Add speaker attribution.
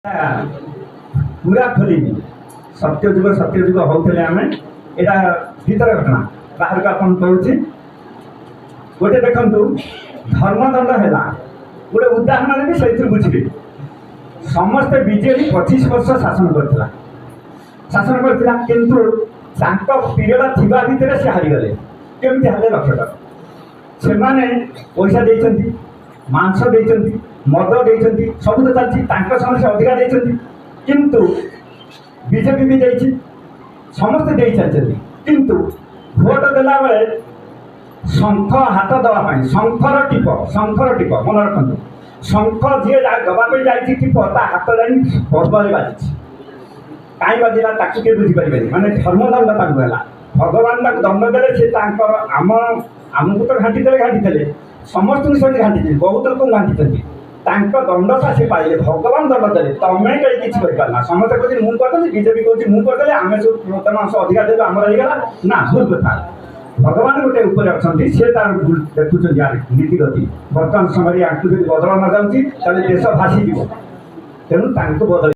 Speaker 1: पूरा खोलिनी सत्यजुग होते आम यहाँ भीतर घटना बाहर को आपन कहे गोटे देखु धर्मदंड है गोटे उदाहरण भी से बुझे समस्ते बीजेपी 25 वर्ष शासन करता किंतु पीरियड थिबा भितर से हारीगले केमती हारे लक्ष्य से पैसा देती मांस देती मद देती सब तो चलती समय से अधिका देती किंतु बीजेपी भी देती समस्ते दे चलते किंतु भोट देला बेले शंख हाथ दवापाई शंखर टीप मन रखु शंख जी दवाई जाती टीप ता हाथ जाए पर्वरे बाजी कहीं बाजिला ताकि किए बुझीपारे माने धर्मदंड है भगवान दंड देले से आम आमको तो घाटी देले समस्त से घाटी बहुत लोग घाटी दंडटा से पाइले भगवान दंड देले तमें कहीं किसी करना समस्त कहे मुझे बीजेपी कहे मुझे आम सब मत मांस अधिका देव आम रहीगला ना भूल कथा भगवान गोटे ऊपर अच्छा सी तार देखुं नीति गति बर्तमान समय आपको बदल न जाऊँगी देश भासीज तेणु बदल